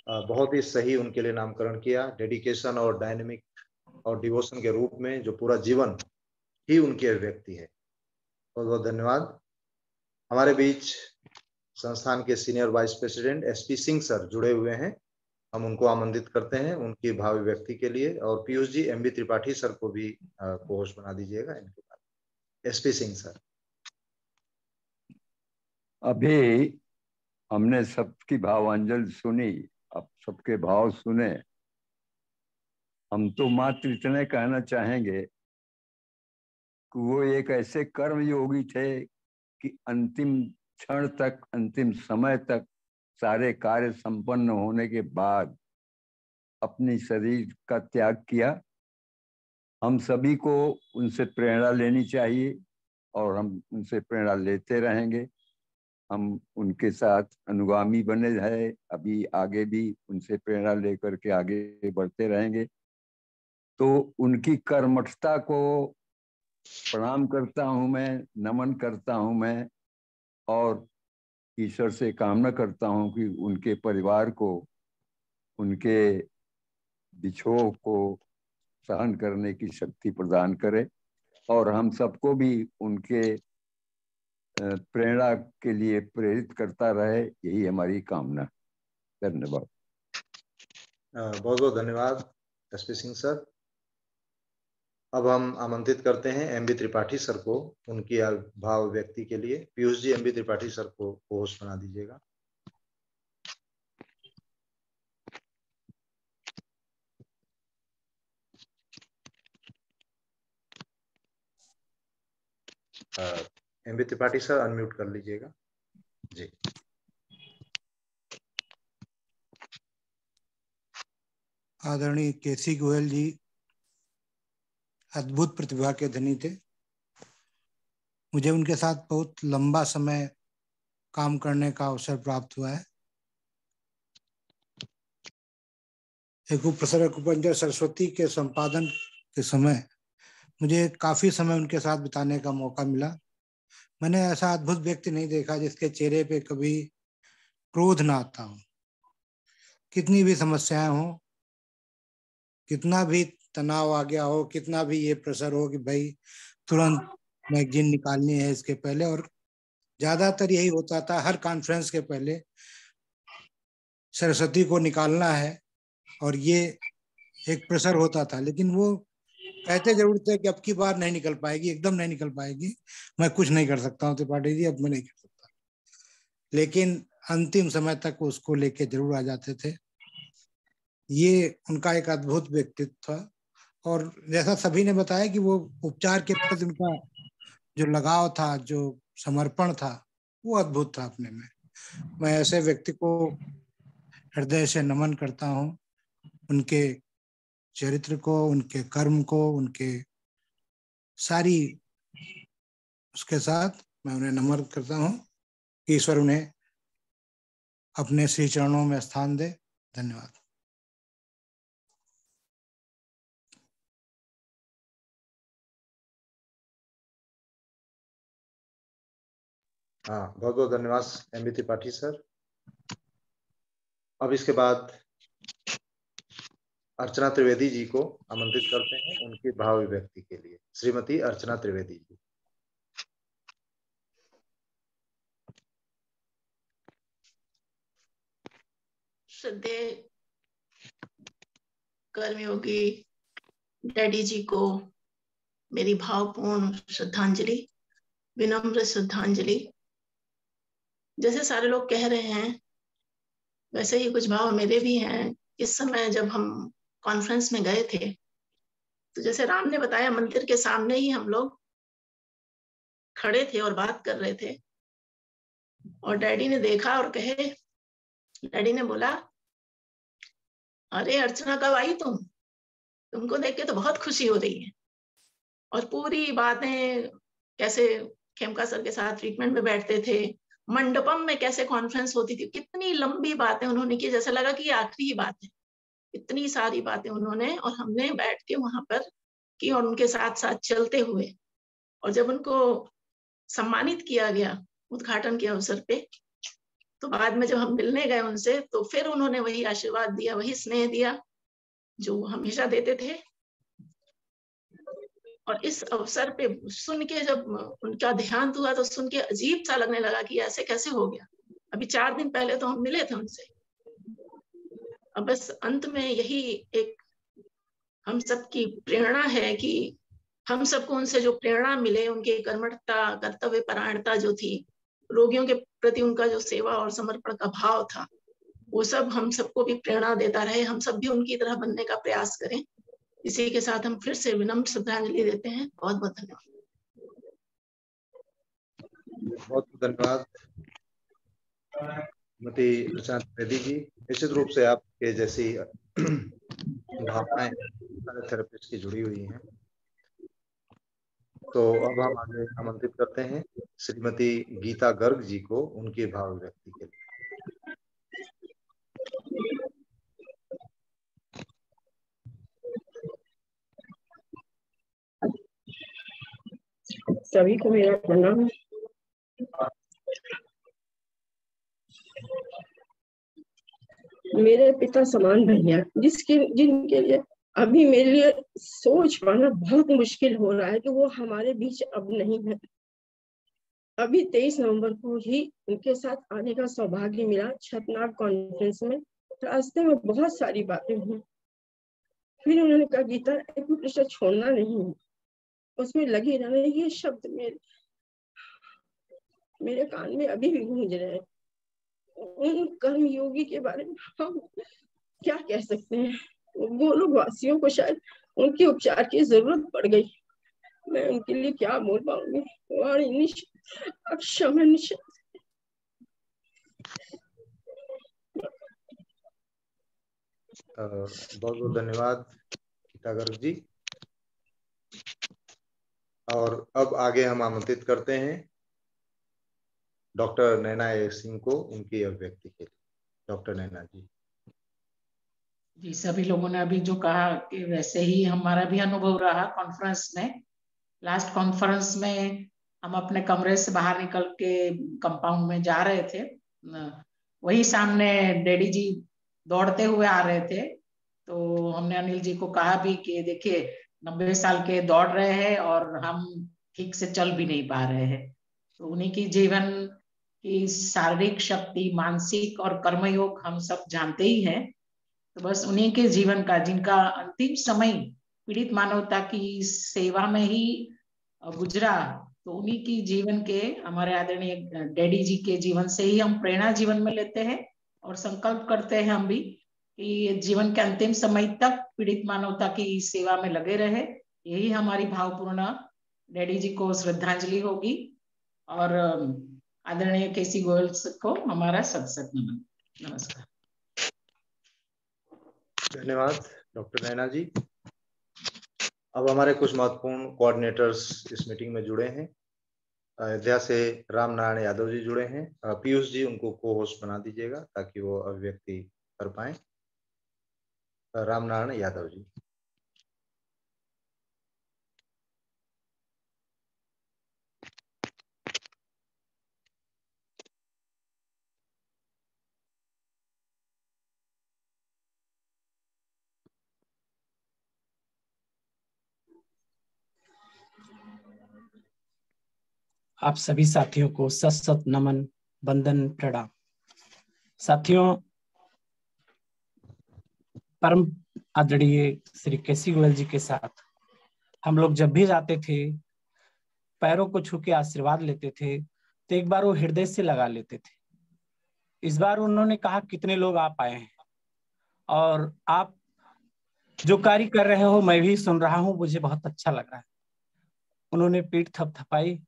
Speaker 1: बहुत ही सही उनके लिए नामकरण किया। डेडिकेशन और डायनेमिक और डिवोशन के रूप में जो पूरा जीवन ही उनकी अभिव्यक्ति है। बहुत बहुत धन्यवाद। हमारे बीच संस्थान के senior vice president SP Singh sir जुड़े हुए हैं, हम उनको आमंत्रित करते हैं उनकी भाव व्यक्ति के लिए। और पीयूष जी, एमबी त्रिपाठी सर को भी को होस्ट बना दीजिएगा इनके बाद। SP Singh sir.
Speaker 10: अभी हमने सबकी भावांजलि सुनी, अब सबके भाव सुने। हम तो मात्र इतने कहना चाहेंगे कि वो एक ऐसे कर्म योगी थे कि अंतिम क्षण तक, अंतिम समय तक सारे कार्य संपन्न होने के बाद अपनी शरीर का त्याग किया। हम सभी को उनसे प्रेरणा लेनी चाहिए और हम उनसे प्रेरणा लेते रहेंगे। हम उनके साथ अनुगामी बने हैं, अभी आगे भी उनसे प्रेरणा लेकर के आगे बढ़ते रहेंगे। तो उनकी कर्मठता को प्रणाम करता हूं मैं, नमन करता हूं मैं, और ईश्वर से कामना करता हूं कि उनके परिवार को उनके बिछोह को सहन करने की शक्ति प्रदान करे और हम सबको भी उनके प्रेरणा के लिए प्रेरित करता रहे, यही हमारी कामना। धन्यवाद।
Speaker 1: बहुत बहुत धन्यवाद एसपी सिंह सर। अब हम आमंत्रित करते हैं एमबी त्रिपाठी सर को उनकी भाव व्यक्ति के लिए। पीयूष जी, एमबी त्रिपाठी सर को होस्ट बना दीजिएगा। एमबी त्रिपाठी सर अनम्यूट कर लीजिएगा जी।
Speaker 11: आदरणीय केसी गोयल जी अद्भुत प्रतिभा के धनी थे। मुझे उनके साथ बहुत लंबा समय काम करने का अवसर प्राप्त हुआ है। प्रोफेसर कुपेंद्र सरस्वती के संपादन के समय मुझे काफी समय उनके साथ बिताने का मौका मिला। मैंने ऐसा अद्भुत व्यक्ति नहीं देखा जिसके चेहरे पे कभी क्रोध ना आता हो। कितनी भी समस्याएं हो, कितना भी तनाव आ गया हो, कितना भी ये प्रेशर हो कि भाई तुरंत मैगजीन निकालनी है इसके पहले, और ज्यादातर यही होता था हर कॉन्फ्रेंस के पहले सरस्वती को निकालना है और ये एक प्रेशर होता था, लेकिन वो कहते जरूर थे कि अब की बार नहीं निकल पाएगी, एकदम नहीं निकल पाएगी, मैं कुछ नहीं कर सकता हूँ त्रिपाठी जी, अब मैं नहीं कर सकता। लेकिन अंतिम समय तक उसको लेके जरूर आ जाते थे। ये उनका एक अद्भुत व्यक्तित्व था। और जैसा सभी ने बताया कि वो उपचार के प्रति उनका जो लगाव था, जो समर्पण था, वो अद्भुत था अपने में। मैं ऐसे व्यक्ति को हृदय से नमन करता हूँ, उनके चरित्र को, उनके कर्म को, उनके सारी उसके साथ मैं उन्हें नमन करता हूँ। ईश्वर उन्हें अपने श्री चरणों में स्थान दे। धन्यवाद।
Speaker 1: हाँ, बहुत बहुत धन्यवाद एमबी त्रिपाठी सर। अब इसके बाद अर्चना त्रिवेदी जी को आमंत्रित करते हैं उनकी भाव अभिव्यक्ति के लिए। श्रीमती अर्चना त्रिवेदी जी।
Speaker 12: श्रद्धेय कर्मयोगी डैडी जी को मेरी भावपूर्ण श्रद्धांजलि, विनम्र श्रद्धांजलि। जैसे सारे लोग कह रहे हैं वैसे ही कुछ भाव मेरे भी हैं। इस समय जब हम कॉन्फ्रेंस में गए थे तो जैसे राम ने बताया, मंदिर के सामने ही हम लोग खड़े थे और बात कर रहे थे, और डैडी ने देखा और कहे, डैडी ने बोला, अरे अर्चना कब आई तुमको देख के तो बहुत खुशी हो रही है। और पूरी बातें, कैसे खेमका सर के साथ ट्रीटमेंट में बैठते थे, मंडपम में कैसे कॉन्फ्रेंस होती थी, कितनी लंबी बातें उन्होंने की, जैसे लगा कि ये आखिरी ही बात है। इतनी सारी बातें उन्होंने और हमने बैठ के वहां पर की, और उनके साथ साथ चलते हुए। और जब उनको सम्मानित किया गया उद्घाटन के अवसर पे, तो बाद में जब हम मिलने गए उनसे, तो फिर उन्होंने वही आशीर्वाद दिया, वही स्नेह दिया जो हमेशा देते थे। और इस अवसर पे सुन के जब उनका देहांत हुआ तो सुन के अजीब सा लगने लगा कि ऐसे कैसे हो गया। अभी 4 दिन पहले तो हम मिले थे उनसे। अब बस अंत में यही एक हम सबकी प्रेरणा है कि हम सबको उनसे जो प्रेरणा मिले, उनकी कर्मठता, कर्तव्य परायणता जो थी, रोगियों के प्रति उनका जो सेवा और समर्पण का भाव था, वो सब हम सबको भी प्रेरणा देता रहे। हम सब भी उनकी तरह बनने का प्रयास करें। इसी के साथ हम फिर से विनम्र श्रद्धांजलि देते हैं। बहुत बहुत धन्यवाद।
Speaker 1: बहुत धन्यवाद श्रीमती अर्चना त्रिवेदी जी। निश्चित रूप से आपके जैसी भावनाएं थेरेपिस्ट की जुड़ी हुई हैं। तो अब हम आगे आमंत्रित करते हैं श्रीमती गीता गर्ग जी को उनकी भाव व्यक्ति के लिए।
Speaker 13: सभी को मेरा प्रणाम। मेरे पिता समान भैया, जिनके लिए अभी मेरे लिए सोच पाना बहुत मुश्किल हो रहा है कि वो हमारे बीच अब नहीं है। अभी 23 नवंबर को ही उनके साथ आने का सौभाग्य मिला छतनाग कॉन्फ्रेंस में। रास्ते में बहुत सारी बातें हुई। फिर उन्होंने कहा, गीता एक्यूप्रेशर छोड़ना नहीं है, उसमें लगे रहना। ये शब्द मेरे कान में अभी भी गूंज रहे हैं। उन कर्म योगी के बारे में हम क्या कह सकते हैं। गोलोक वासियों को शायद उनके उपचार की जरूरत पड़ गई। मैं उनके लिए क्या बोल पाऊंगी।
Speaker 1: बहुत बहुत धन्यवाद गीता गर्ग जी। और अब आगे हम आमंत्रित करते हैं डॉक्टर नैना सिंह को उनकी अभिव्यक्ति के लिए। डॉक्टर नैना जी।
Speaker 14: जी, सभी लोगों ने अभी जो कहा कि वैसे ही हमारा भी अनुभव रहा कॉन्फ्रेंस में। लास्ट कॉन्फ्रेंस में हम अपने कमरे से बाहर निकल के कंपाउंड में जा रहे थे, वही सामने डैडी जी दौड़ते हुए आ रहे थे। तो हमने अनिल जी को कहा भी कि देखिए 90 साल के दौड़ रहे हैं और हम ठीक से चल भी नहीं पा रहे हैं। तो उन्हीं की जीवन की शारीरिक शक्ति, मानसिक और कर्मयोग हम सब जानते ही हैं। तो बस उन्हीं के जीवन का, जिनका अंतिम समय पीड़ित मानवता की सेवा में ही गुजरा, तो उन्हीं की जीवन के, हमारे आदरणीय डैडी जी के जीवन से ही हम प्रेरणा जीवन में लेते हैं और संकल्प करते हैं हम भी कि जीवन के अंतिम समय तक पीड़ित मानवता की सेवा में लगे रहे। यही हमारी भावपूर्ण डैडी जी को श्रद्धांजलि होगी। और आदरणीय केसी गोयल को हमारा सत नमन। नमस्कार।
Speaker 1: धन्यवाद डॉक्टर नैना जी। अब हमारे कुछ महत्वपूर्ण कोऑर्डिनेटर्स इस मीटिंग में जुड़े हैं। अयोध्या से राम नारायण यादव जी जुड़े हैं। पीयूष जी उनको को होस्ट बना दीजिएगा ताकि वो अभिव्यक्ति कर पाए। राम नारायण यादव जी।
Speaker 9: आप सभी साथियों को सत सत नमन, वंदन, प्रणाम। साथियों, परम आदरणीय श्री केसी गोयल जी के साथ हम लोग जब भी जाते थे, पैरों को छू के आशीर्वाद लेते थे, तो एक बार वो हृदय से लगा लेते थे। इस बार उन्होंने कहा कितने लोग आप आए हैं और आप जो कार्य कर रहे हो मैं भी सुन रहा हूं, मुझे बहुत अच्छा लग रहा है। उन्होंने पीठ थपथपाई।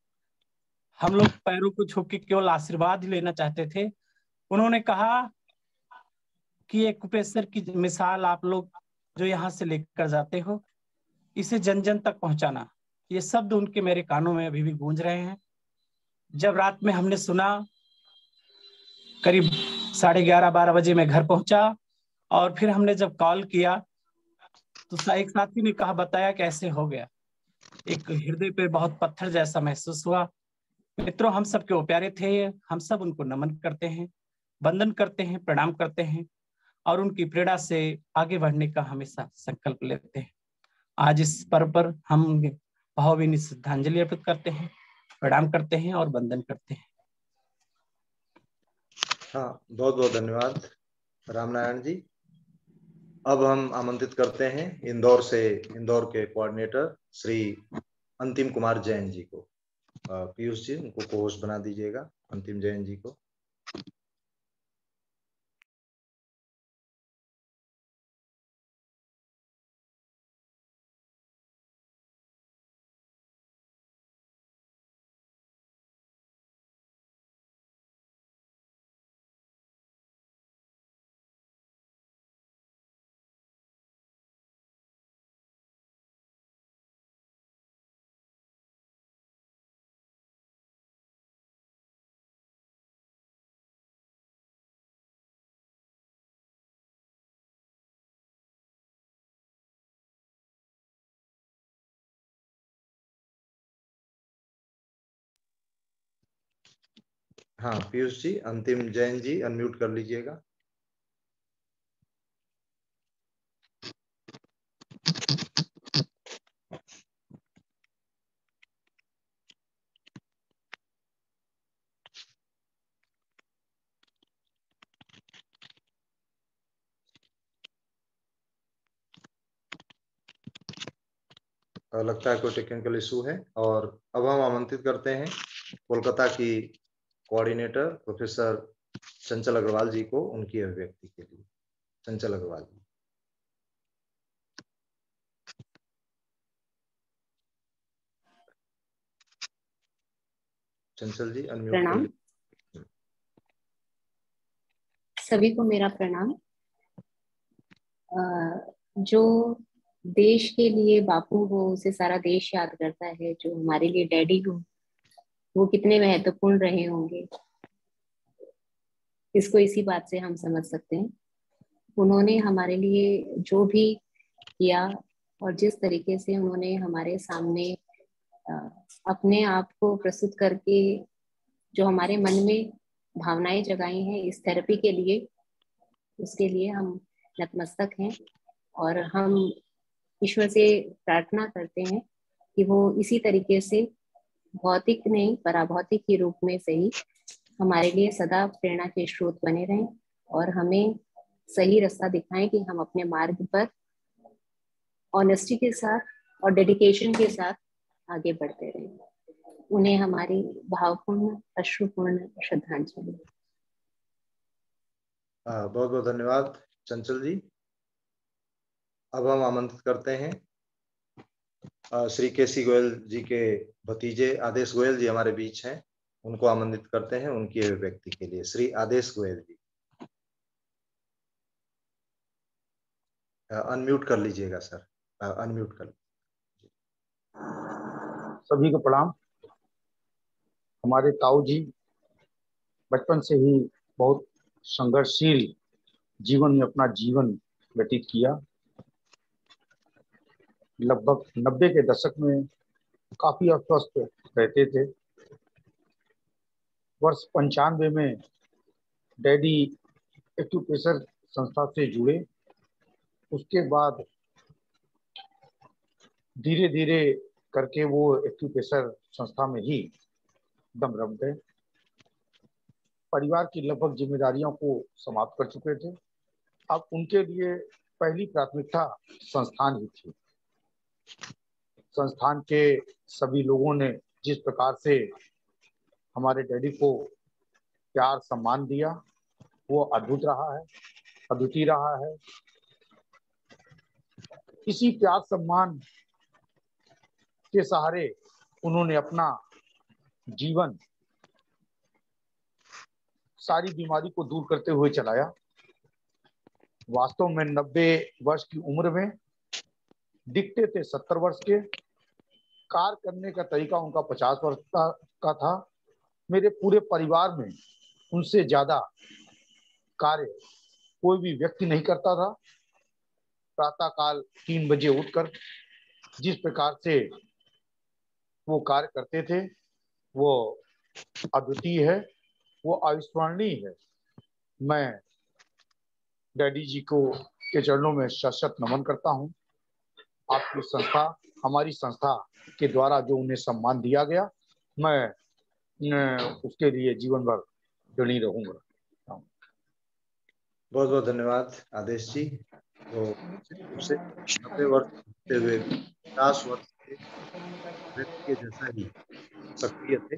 Speaker 9: हम लोग पैरों को छू के केवल आशीर्वाद ही लेना चाहते थे। उन्होंने कहा कि एक कुपेश्वर की मिसाल आप लोग जो यहाँ से लेकर जाते हो, इसे जन जन तक पहुंचाना। ये शब्द उनके मेरे कानों में अभी भी गूंज रहे हैं। जब रात में हमने सुना, करीब 11:30-12 बजे मैं घर पहुंचा और फिर हमने जब कॉल किया तो एक साथी ने कहा, बताया कैसे हो गया। एक हृदय पे बहुत पत्थर जैसा महसूस हुआ। मित्रों, हम सब के वो प्यारे थे, हम सब उनको नमन करते हैं, वंदन करते हैं, प्रणाम करते हैं और उनकी प्रेरणा से आगे बढ़ने का हमेशा संकल्प लेते हैं। आज इस पर्व पर हम भावभीनी श्रद्धांजलि अर्पित करते हैं, प्रणाम करते हैं और वंदन करते हैं।
Speaker 1: हाँ, बहुत बहुत धन्यवाद रामनारायण जी। अब हम आमंत्रित करते हैं इंदौर के कोऑर्डिनेटर श्री अंतिम कुमार जैन जी को। पीयूष जी उनको को होस्ट बना दीजिएगा, अंतिम जैन जी को। हाँ पीयूष जी, अंतिम जैन जी अनम्यूट कर लीजिएगा। लगता है कोई टेक्निकल इशू है। और अब हम आमंत्रित करते हैं कोलकाता की कोऑर्डिनेटर प्रोफेसर चंचल अग्रवाल जी को उनकी अभिव्यक्ति के लिए। चंचल अग्रवाल जी। चंचल जी अनम्यूट कर
Speaker 15: प्रणाम। सभी को मेरा प्रणाम। जो देश के लिए बापू हो उसे सारा देश याद करता है, जो हमारे लिए डैडी हो वो कितने महत्वपूर्ण रहे होंगे, इसको इसी बात से हम समझ सकते हैं। उन्होंने हमारे लिए जो भी किया और जिस तरीके से उन्होंने हमारे सामने अपने आप को प्रस्तुत करके जो हमारे मन में भावनाएं जगाई हैं इस थेरेपी के लिए, उसके लिए हम नतमस्तक हैं। और हम ईश्वर से प्रार्थना करते हैं कि वो इसी तरीके से भौतिक नहीं पराभौतिक के रूप में सही हमारे लिए सदा प्रेरणा के स्रोत बने रहें और हमें सही रास्ता दिखाएं कि हम अपने मार्ग पर ऑनेस्टी के साथ और डेडिकेशन के साथ आगे बढ़ते रहें। उन्हें हमारी भावपूर्ण अश्रुपूर्ण श्रद्धांजलि।
Speaker 1: बहुत बहुत धन्यवाद चंचल जी। अब हम आमंत्रित करते हैं श्री केसी गोयल जी के भतीजे आदेश गोयल जी हमारे बीच हैं, उनको आमंत्रित करते हैं उनकी अभिव्यक्ति के लिए। श्री आदेश गोयल जी, अनम्यूट कर लीजिएगा सर, अनम्यूट कर।
Speaker 16: सभी को प्रणाम। हमारे ताऊ जी बचपन से ही बहुत संघर्षशील जीवन में अपना जीवन व्यतीत किया। लगभग 90 के दशक में काफी अस्वस्थ रहते थे। वर्ष 95 में डैडी एक्यूप्रेशर संस्था से जुड़े। उसके बाद धीरे धीरे करके वो एक्यूप्रेशर संस्था में ही दम रम गए। परिवार की लगभग जिम्मेदारियों को समाप्त कर चुके थे। अब उनके लिए पहली प्राथमिकता संस्थान ही थी। संस्थान के सभी लोगों ने जिस प्रकार से हमारे डैडी को प्यार सम्मान दिया वो अद्भुत रहा है, अद्वितीय रहा है। इसी प्यार सम्मान के सहारे उन्होंने अपना जीवन सारी बीमारी को दूर करते हुए चलाया। वास्तव में 90 वर्ष की उम्र में दिखते थे 70 वर्ष के। कार्य करने का तरीका उनका 50 वर्ष का था। मेरे पूरे परिवार में उनसे ज्यादा कार्य कोई भी व्यक्ति नहीं करता था। प्रातःकाल 3 बजे उठकर जिस प्रकार से वो कार्य करते थे वो अद्वितीय है, वो अविस्मरणीय है। मैं डैडी जी को के चरणों में शत नमन करता हूँ। आपकी संस्था, हमारी संस्था के द्वारा जो उन्हें सम्मान दिया गया, मैं उसके लिए जीवन भर ऋणी रहूंगा।
Speaker 1: बहुत बहुत धन्यवाद आदेश जी। तो 90 वर्ष होते हुए 50 वर्ष के व्यक्ति के जैसा ही सक्रिय थे।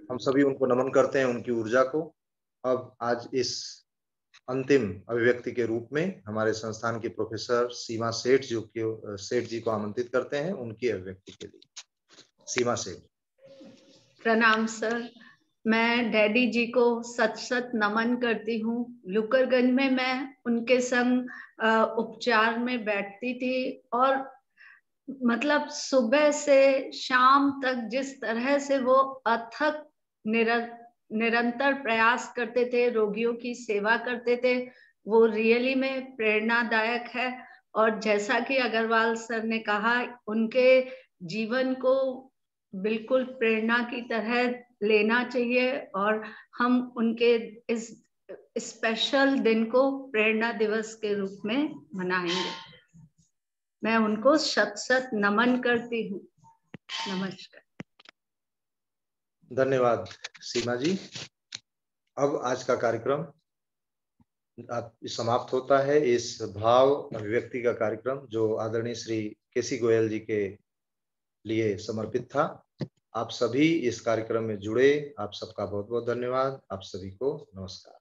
Speaker 1: हम सभी उनको नमन करते हैं, उनकी ऊर्जा को। अब आज इस अंतिम अभिव्यक्ति के रूप में हमारे संस्थान की प्रोफेसर सीमा सेठ जी को आमंत्रित करते हैं उनकी अभिव्यक्ति के लिए। सीमा सेठ।
Speaker 17: प्रणाम सर। मैं डैडी जी को सत नमन करती हूँ। लुकरगंज में मैं उनके संग उपचार में बैठती थी और मतलब सुबह से शाम तक जिस तरह से वो अथक निरंतर प्रयास करते थे, रोगियों की सेवा करते थे, वो रियली में प्रेरणादायक है। और जैसा कि अग्रवाल सर ने कहा, उनके जीवन को बिल्कुल प्रेरणा की तरह लेना चाहिए और हम उनके इस स्पेशल दिन को प्रेरणा दिवस के रूप में मनाएंगे। मैं उनको शत नमन करती हूँ। नमस्कार।
Speaker 1: धन्यवाद सीमा जी। अब आज का कार्यक्रम समाप्त होता है। इस भाव अभिव्यक्ति का कार्यक्रम जो आदरणीय श्री केसी गोयल जी के लिए समर्पित था। आप सभी इस कार्यक्रम में जुड़े, आप सबका बहुत बहुत धन्यवाद। आप सभी को नमस्कार।